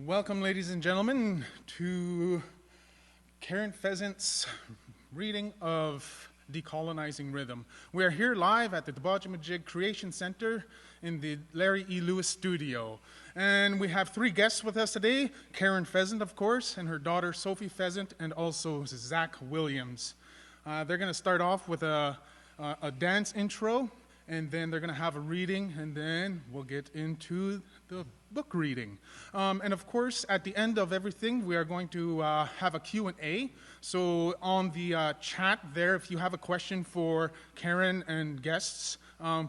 Welcome, ladies and gentlemen, to Karen Pheasant's reading of Decolonizing Rhythm. We are here live at the Decolonizing Creation Center in the Larry E. Lewis studio. And we have three guests with us today, Karen Pheasant, of course, and her daughter Sophie Pheasant, and also Zach Williams. They're going to start off with a dance intro, and then they're going to have a reading, and then we'll get into the book reading. And of course, at the end of everything, we are going to have a Q&A. So on the chat there, if you have a question for Karen and guests,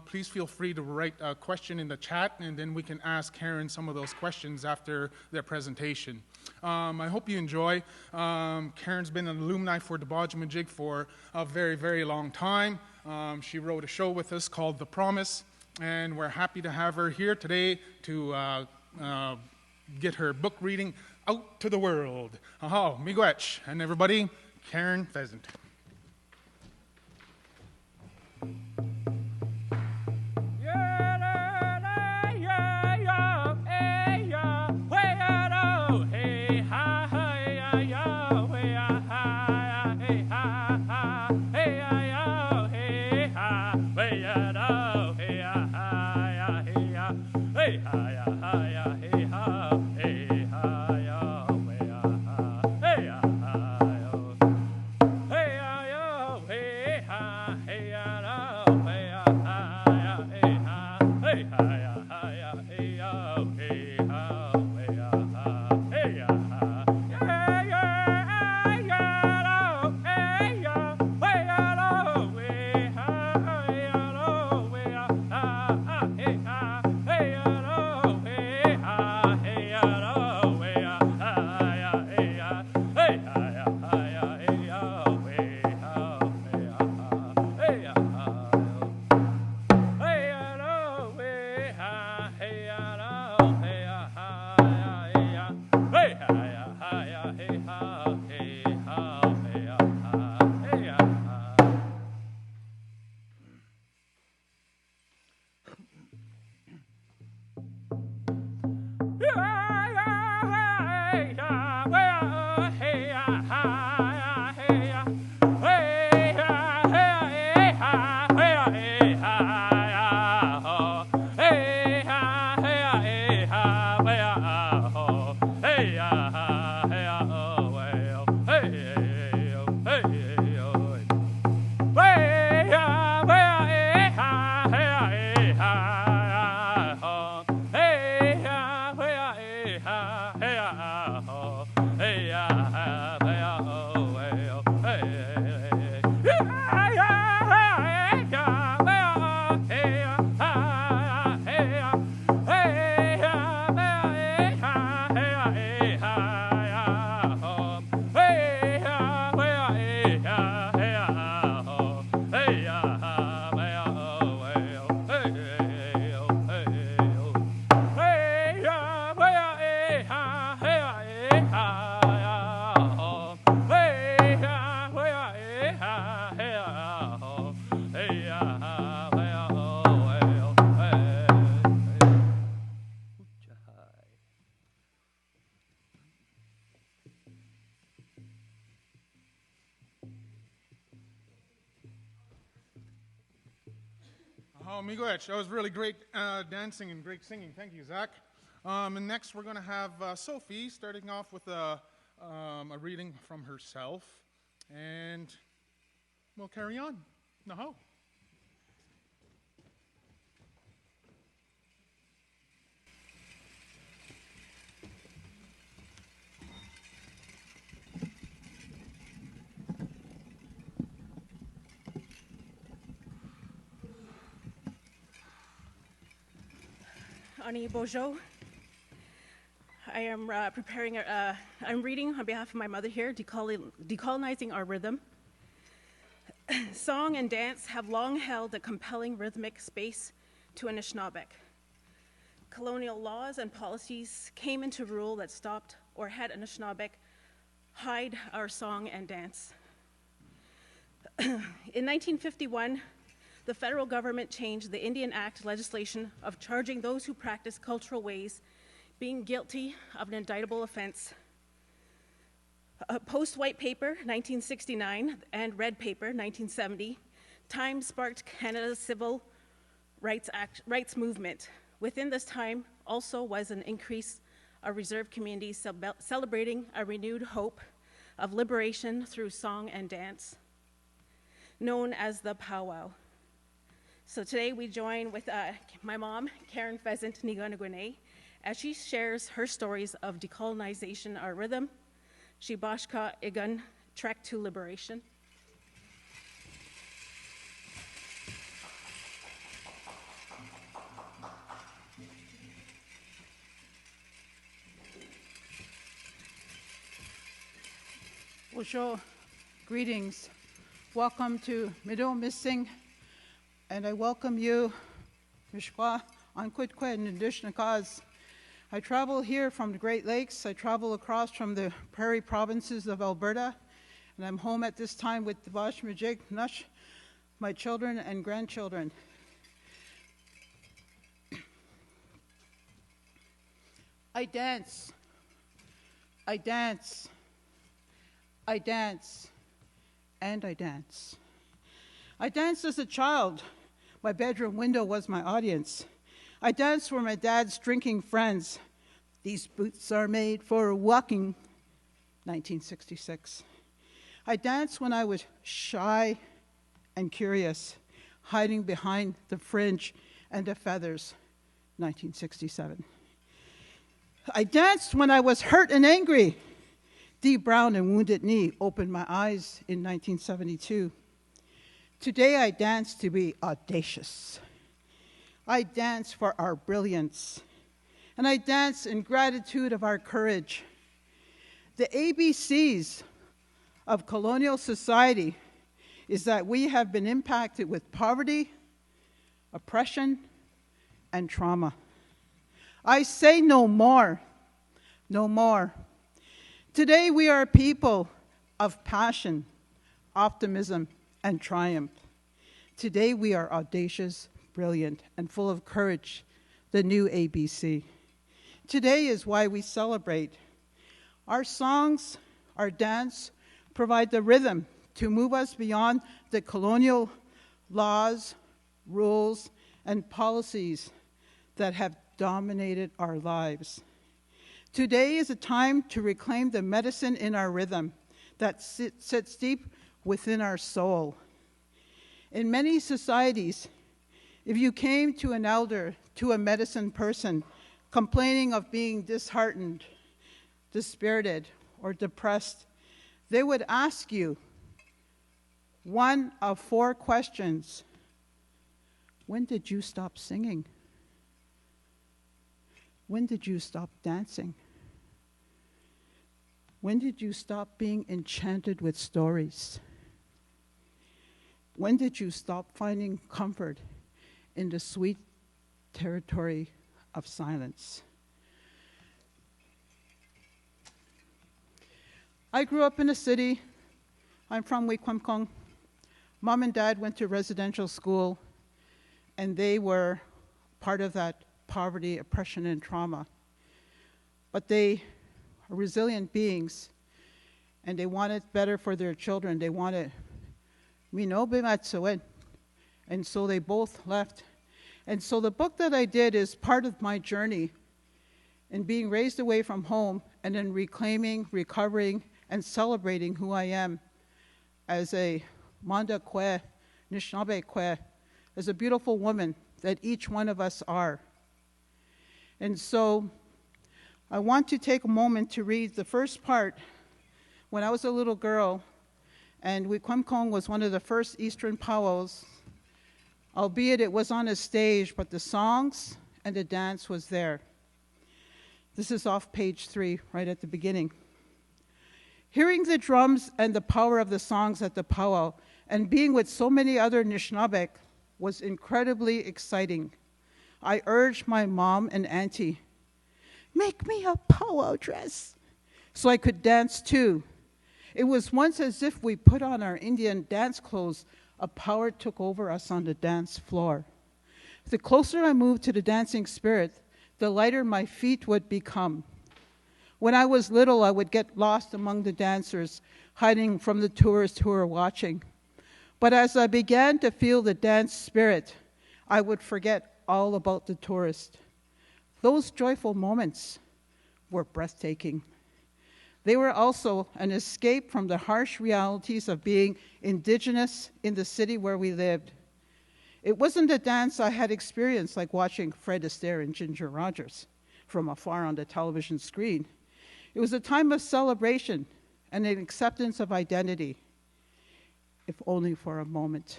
please feel free to write a question in the chat, and then we can ask Karen some of those questions after their presentation. I hope you enjoy. Karen's been an alumni for Decolonizing for a very, very long time. She wrote a show with us called The Promise, and we're happy to have her here today to get her book reading out to the world. Miigwech, and everybody, Karen Pheasant. Miigwech, that was really great dancing and great singing. Thank you, Zach. And next we're going to have Sophie starting off with a reading from herself, and we'll carry on. Naho. Ani Bojo. I am I'm reading on behalf of my mother here, Decolonizing Our Rhythm. Song and dance have long held a compelling rhythmic space to Anishinaabeg. Colonial laws and policies came into rule that stopped or had Anishinaabeg hide our song and dance. In 1951, the federal government changed the Indian Act legislation of charging those who practice cultural ways being guilty of an indictable offense. Post-White Paper, 1969, and Red Paper, 1970, time sparked Canada's civil rights movement. Within this time also was an increase of reserve communities celebrating a renewed hope of liberation through song and dance, known as the powwow. So today we join with my mom, Karen Pheasant Niganagwene, as she shares her stories of decolonization, our rhythm, Shiibashki'igan, Trek to Liberation. Bonjour, greetings. Welcome to Middle Missing, and I welcome you, Mishkwa, Ankutkwe, and Indishnakas. I travel here from the Great Lakes. I travel across from the prairie provinces of Alberta, and I'm home at this time with the Bashmajig Nush, my children and grandchildren. I dance, I dance, I dance, and I dance. I danced as a child. My bedroom window was my audience. I danced for my dad's drinking friends. These boots are made for walking, 1966. I danced when I was shy and curious, hiding behind the fringe and the feathers, 1967. I danced when I was hurt and angry. Deep brown and wounded knee opened my eyes in 1972. Today I dance to be audacious. I dance for our brilliance, and I dance in gratitude of our courage. The ABCs of colonial society is that we have been impacted with poverty, oppression, and trauma. I say no more, no more. Today we are a people of passion, optimism, and triumph. Today we are audacious, brilliant, and full of courage, the new ABC. Today is why we celebrate. Our songs, our dance, provide the rhythm to move us beyond the colonial laws, rules, and policies that have dominated our lives. Today is a time to reclaim the medicine in our rhythm that sits deep within our soul. In many societies, if you came to an elder, to a medicine person, complaining of being disheartened, dispirited, or depressed, they would ask you one of 4 questions. When did you stop singing? When did you stop dancing? When did you stop being enchanted with stories? When did you stop finding comfort in the sweet territory of silence? I grew up in a city. I'm from Wikwemkong. Mom and Dad went to residential school, and they were part of that poverty, oppression, and trauma. But they are resilient beings, and they wanted better for their children. They wanted, and so they both left. And so the book that I did is part of my journey in being raised away from home and then reclaiming, recovering, and celebrating who I am as a Manda Kwe, Anishinaabe Kwe, as a beautiful woman that each one of us are. And so I want to take a moment to read the first part. When I was a little girl, and Wikwemkong was one of the first Eastern powwows, albeit it was on a stage, but the songs and the dance was there. This is off page 3, right at the beginning. Hearing the drums and the power of the songs at the powwow and being with so many other Anishinaabe was incredibly exciting. I urged my mom and auntie, make me a powwow dress so I could dance too. It was once as if we put on our Indian dance clothes, a power took over us on the dance floor. The closer I moved to the dancing spirit, the lighter my feet would become. When I was little, I would get lost among the dancers, hiding from the tourists who were watching. But as I began to feel the dance spirit, I would forget all about the tourist. Those joyful moments were breathtaking. They were also an escape from the harsh realities of being indigenous in the city where we lived. It wasn't a dance I had experienced like watching Fred Astaire and Ginger Rogers from afar on the television screen. It was a time of celebration and an acceptance of identity, if only for a moment.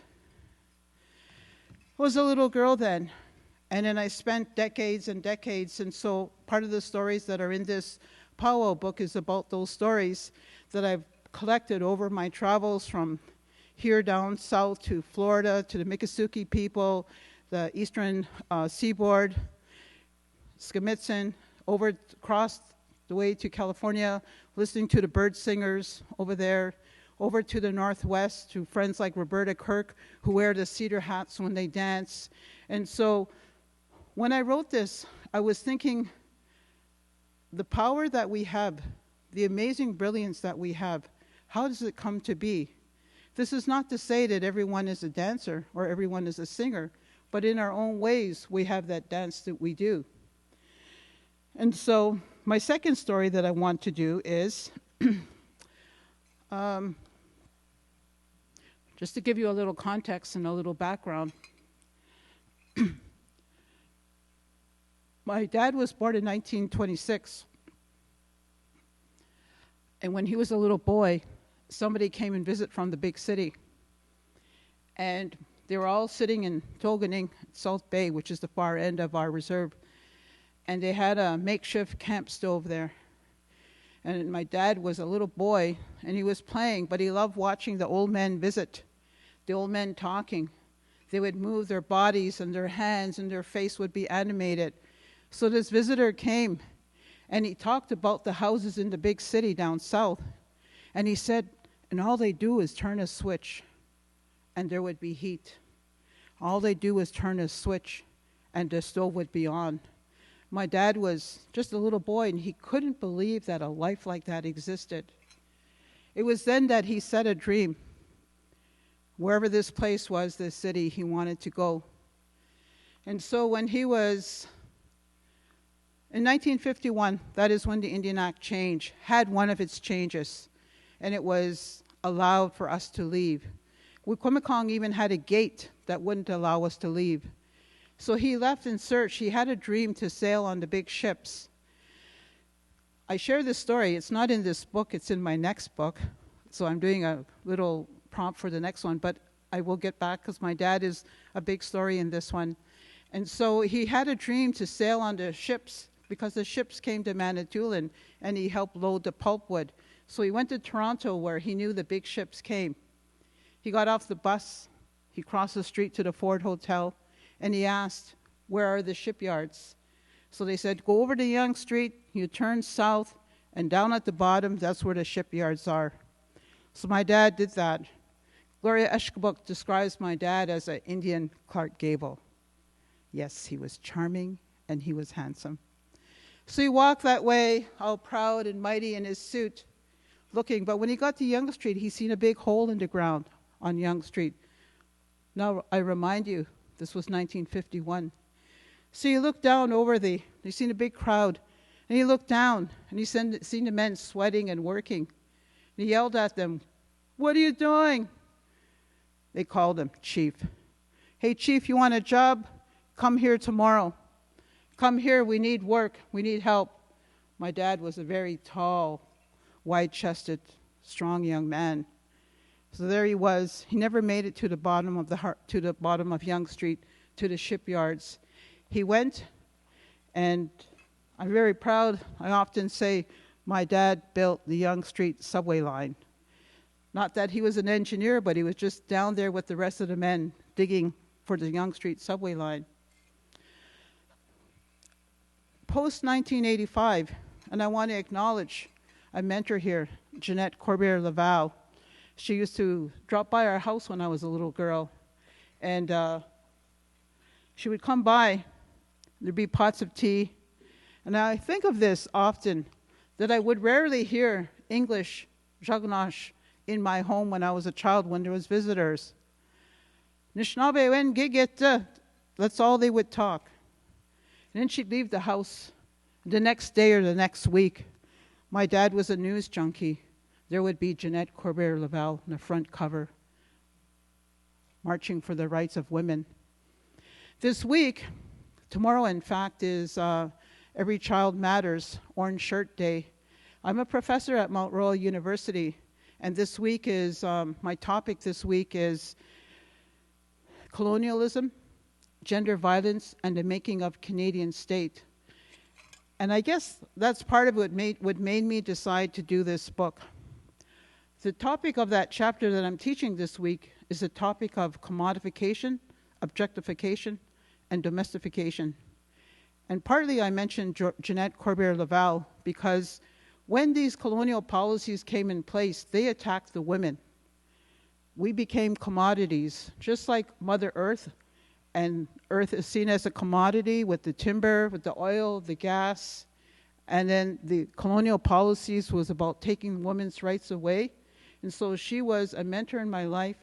I was a little girl then, and then I spent decades and decades, and so part of the stories that are in this powwow book is about those stories that I've collected over my travels from here down south to Florida, to the Miccosukee people, the eastern seaboard, Skimitzen, over across the way to California, listening to the bird singers over there, over to the northwest, to friends like Roberta Kirk, who wear the cedar hats when they dance. And so when I wrote this, I was thinking the power that we have, the amazing brilliance that we have, how does it come to be? This is not to say that everyone is a dancer or everyone is a singer, but in our own ways, we have that dance that we do. And so my second story that I want to do is, just to give you a little context and a little background. My dad was born in 1926. And when he was a little boy, somebody came and visited from the big city. And they were all sitting in Tolganing, South Bay, which is the far end of our reserve. And they had a makeshift camp stove there. And my dad was a little boy, and he was playing, but he loved watching the old men visit, the old men talking. They would move their bodies and their hands, and their face would be animated. So this visitor came, and he talked about the houses in the big city down south. And he said, and all they do is turn a switch, and there would be heat. All they do is turn a switch, and the stove would be on. My dad was just a little boy, and he couldn't believe that a life like that existed. It was then that he set a dream. Wherever this place was, this city, he wanted to go. And so when he was, in 1951, that is when the Indian Act change had one of its changes, and it was allowed for us to leave. Wikwemikong even had a gate that wouldn't allow us to leave. So he left in search. He had a dream to sail on the big ships. I share this story. It's not in this book. It's in my next book. So I'm doing a little prompt for the next one. But I will get back because my dad is a big story in this one. And so he had a dream to sail on the ships because the ships came to Manitoulin, and he helped load the pulpwood. So he went to Toronto where he knew the big ships came. He got off the bus. He crossed the street to the Ford Hotel. And he asked, where are the shipyards? So they said, go over to Yonge Street, you turn south, and down at the bottom, that's where the shipyards are. So my dad did that. Gloria Eshkabuk describes my dad as an Indian Clark Gable. Yes, he was charming, and he was handsome. So he walked that way, all proud and mighty in his suit, looking. But when he got to Yonge Street, he seen a big hole in the ground on Yonge Street. Now, I remind you, this was 1951. So he looked down over he seen a big crowd, and he looked down, and he seen the men sweating and working. And he yelled at them, what are you doing? They called him Chief. Hey, Chief, you want a job? Come here tomorrow. Come here, we need work, we need help. My dad was a very tall, wide-chested, strong young man. So there he was. He never made it to the bottom of Yonge Street, to the shipyards. He went, and I'm very proud. I often say my dad built the Yonge Street subway line. Not that he was an engineer, but he was just down there with the rest of the men digging for the Yonge Street subway line. Post-1985, and I want to acknowledge a mentor here, Jeanette Corbier-Laval. She used to drop by our house when I was a little girl, and she would come by. There'd be pots of tea, And I think of this often, that I would rarely hear English, Jagnash, in my home when I was a child, when there was visitors. Nishnabe wen gigeta, that's all they would talk. And then she'd leave the house. The next day or the next week, my dad was a news junkie. There would be Jeanette Corbert-Laval on the front cover, marching for the rights of women. This week, tomorrow in fact, is Every Child Matters, Orange Shirt Day. I'm a professor at Mount Royal University, and this week is, my topic this week is colonialism, gender violence, and the making of Canadian state. And I guess that's part of what made me decide to do this book. The topic of that chapter that I'm teaching this week is the topic of commodification, objectification, and domestication. And partly I mentioned Jeanette Corbert-Laval because when these colonial policies came in place, they attacked the women. We became commodities, just like Mother Earth. And Earth is seen as a commodity with the timber, with the oil, the gas. And then the colonial policies was about taking women's rights away. And so she was a mentor in my life.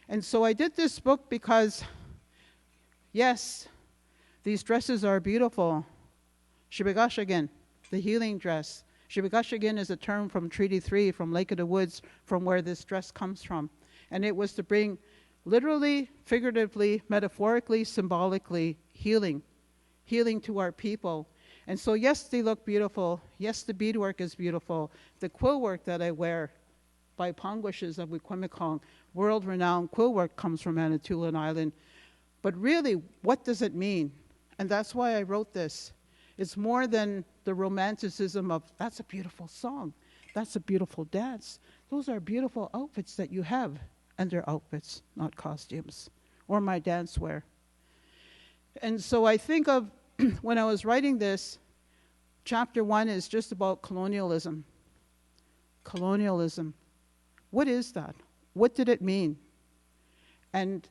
And so I did this book because, yes, these dresses are beautiful. Shiibashki'igan, the healing dress. Shiibashki'igan is a term from Treaty 3, from Lake of the Woods, from where this dress comes from. And it was to bring literally, figuratively, metaphorically, symbolically, healing to our people. And so yes, they look beautiful. Yes, the beadwork is beautiful. The quill work that I wear by Pangwishes of Wikwemikong, world-renowned quill work, comes from Manitoulin Island. But really, what does it mean? And that's why I wrote this. It's more than the romanticism of, that's a beautiful song. That's a beautiful dance. Those are beautiful outfits that you have. And they're outfits, not costumes, or my dance wear. And so I think of, when I was writing this, chapter 1 is just about colonialism. Colonialism. What is that? What did it mean? And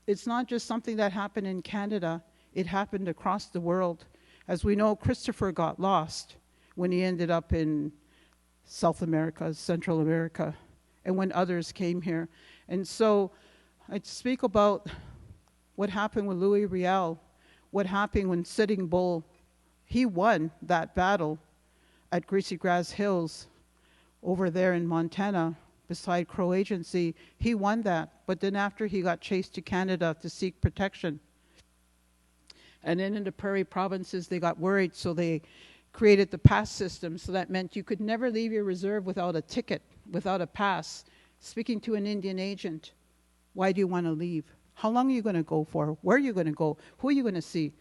it's not just something that happened in Canada, it happened across the world. As we know, Christopher got lost when he ended up in South America, Central America, and when others came here. And so I speak about what happened with Louis Riel, what happened when Sitting Bull, he won that battle at Greasy Grass Hills over there in Montana beside Crow Agency. He won that, but then after he got chased to Canada to seek protection. And then in the prairie provinces, they got worried, so they created the pass system. So that meant you could never leave your reserve without a ticket, without a pass. Speaking to an Indian agent, why do you want to leave? How long are you going to go for? Where are you going to go? Who are you going to see?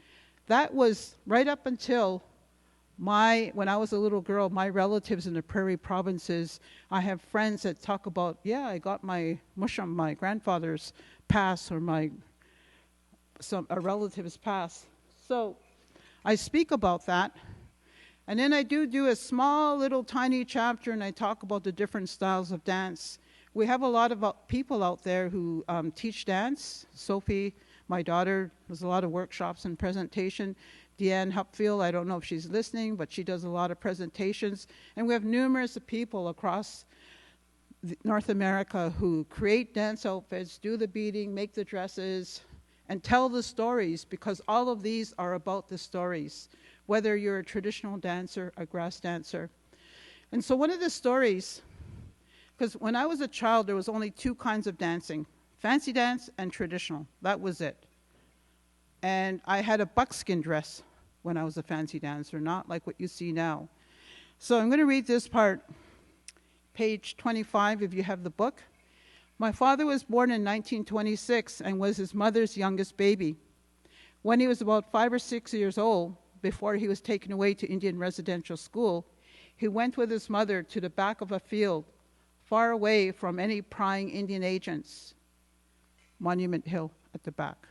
That was right up until when I was a little girl, my relatives in the prairie provinces, I have friends that talk about, yeah, I got my musham, my grandfather's pass, or a relative's pass. So I speak about that. And then I do a small little tiny chapter, and I talk about the different styles of dance. We have a lot of people out there who teach dance. Sophie, my daughter, does a lot of workshops and presentation. Deanne Hupfield, I don't know if she's listening, but she does a lot of presentations. And we have numerous people across North America who create dance outfits, do the beading, make the dresses, and tell the stories, because all of these are about the stories, whether you're a traditional dancer, a grass dancer. And so one of the stories, because when I was a child, there was only two kinds of dancing, fancy dance and traditional. That was it. And I had a buckskin dress when I was a fancy dancer, not like what you see now. So I'm going to read this part, page 25, if you have the book. My father was born in 1926 and was his mother's youngest baby. When he was about 5 or 6 years old, before he was taken away to Indian residential school, he went with his mother to the back of a field, far away from any prying Indian agents. Monument Hill at the back.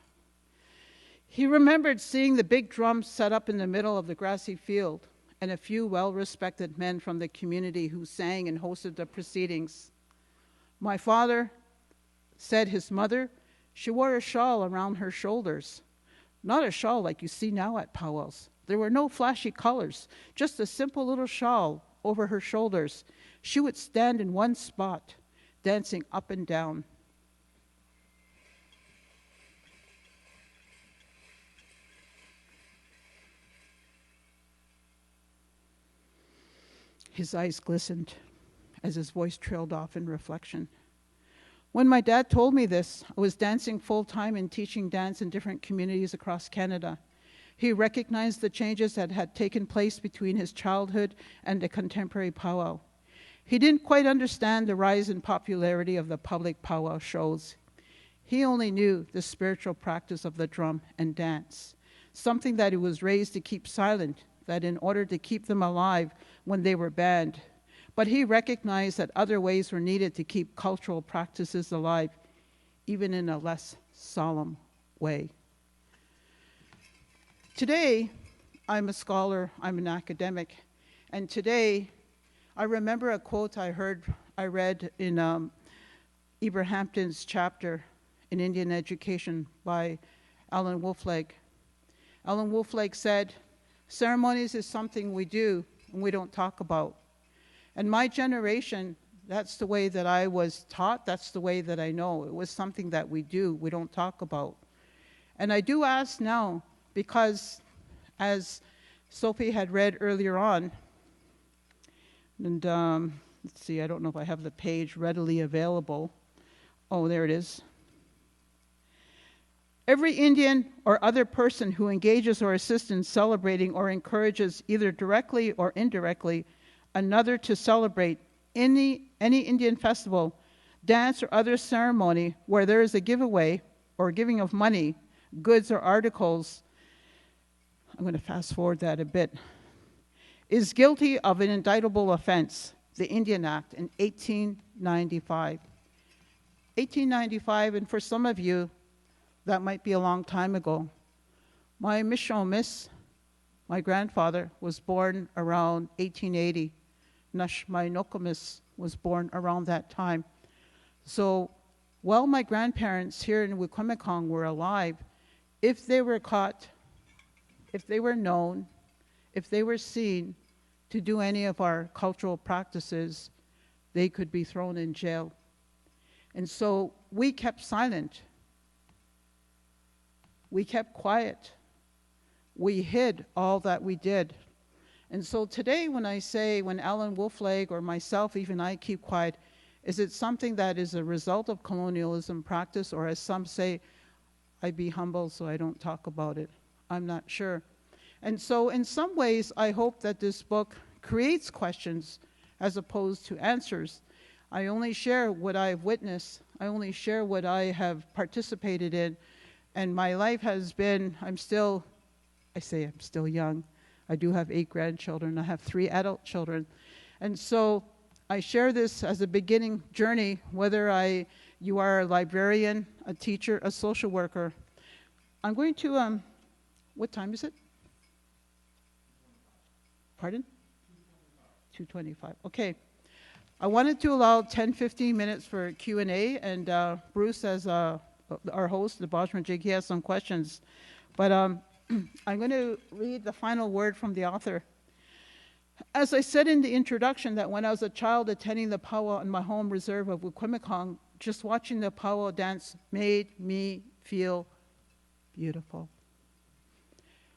He remembered seeing the big drum set up in the middle of the grassy field and a few well-respected men from the community who sang and hosted the proceedings. My father said his mother, she wore a shawl around her shoulders. Not a shawl like you see now at powwows, There were no flashy colors, just a simple little shawl over her shoulders. She would stand in one spot, dancing up and down. His eyes glistened as his voice trailed off in reflection. When my dad told me this, I was dancing full-time and teaching dance in different communities across Canada. He recognized the changes that had taken place between his childhood and the contemporary powwow. He didn't quite understand the rise in popularity of the public powwow shows. He only knew the spiritual practice of the drum and dance, something that he was raised to keep silent, that in order to keep them alive when they were banned. But he recognized that other ways were needed to keep cultural practices alive, even in a less solemn way. Today, I'm a scholar, I'm an academic, and today I remember a quote I read in Hampton's chapter in Indian Education by Alan Wolflag. Alan Wolflag said, "Ceremonies is something we do and we don't talk about." And my generation, that's the way that I was taught, that's the way that I know. It was something that we do, we don't talk about. And I do ask now, because as Sophie had read earlier on, and let's see, I don't know if I have the page readily available. Oh, there it is. Every Indian or other person who engages or assists in celebrating or encourages either directly or indirectly another to celebrate any Indian festival, dance, or other ceremony where there is a giveaway or giving of money, goods, or articles, I'm going to fast forward that a bit, is guilty of an indictable offense, the Indian Act in 1895. 1895, and for some of you, that might be a long time ago. My Mishomis, my grandfather, was born around 1880. My Nokomis was born around that time. So while my grandparents here in Wikwemikong were alive, if they were caught, if they were known, if they were seen to do any of our cultural practices, they could be thrown in jail. And so we kept silent. We kept quiet. We hid all that we did. And so today when I say, when Alan Wolflag or myself, even I keep quiet, is it something that is a result of colonialism practice, or as some say, I be humble so I don't talk about it? I'm not sure. And so in some ways, I hope that this book creates questions as opposed to answers. I only share what I've witnessed. I only share what I have participated in. And my life has been, I'm still young. I do have 8 grandchildren. I have 3 adult children. And so I share this as a beginning journey, whether you are a librarian, a teacher, a social worker. I'm going to, what time is it? Pardon? 2:25. Okay. I wanted to allow 10-15 minutes for Q&A, and Bruce, as our host, the Bajamajig, he has some questions. But I'm going to read the final word from the author. As I said in the introduction, that when I was a child attending the powwow in my home reserve of Wikwemikong, just watching the powwow dance made me feel beautiful.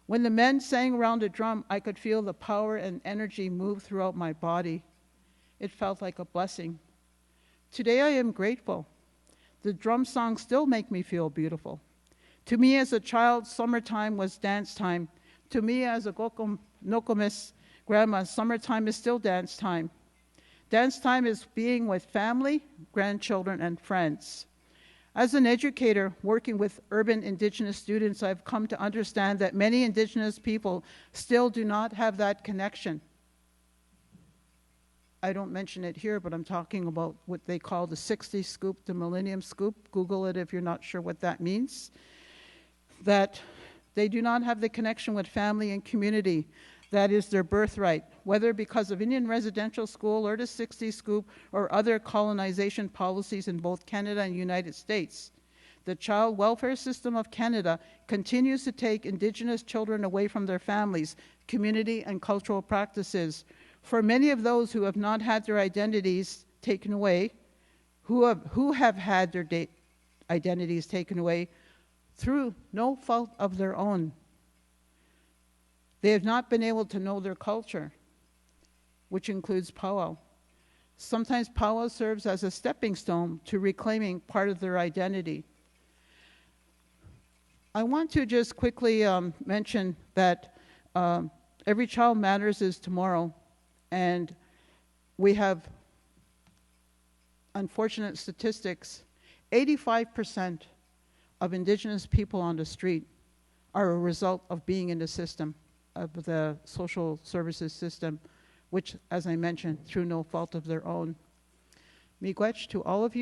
When the men sang around a drum, I could feel the power and energy move throughout my body. It felt like a blessing. Today I am grateful. The drum songs still make me feel beautiful. To me as a child, summertime was dance time. To me as a Nokomis grandma, summertime is still dance time. Dance time is being with family, grandchildren, and friends. As an educator working with urban Indigenous students, I've come to understand that many Indigenous people still do not have that connection. I don't mention it here, but I'm talking about what they call the 60 scoop, the millennium scoop. Google it if you're not sure what that means. That they do not have the connection with family and community. That is their birthright, whether because of Indian residential school or the 60 scoop or other colonization policies in both Canada and the United States. The child welfare system of Canada continues to take Indigenous children away from their families, community, and cultural practices. For many of those who have not had their identities taken away, who have had their identities taken away through no fault of their own, they have not been able to know their culture, which includes powwow. Sometimes powwow serves as a stepping stone to reclaiming part of their identity. I want to just quickly mention that Every Child Matters is tomorrow, and we have unfortunate statistics. 85% of Indigenous people on the street are a result of being in the system, of the social services system, which, as I mentioned, through no fault of their own. Miigwech to all of you.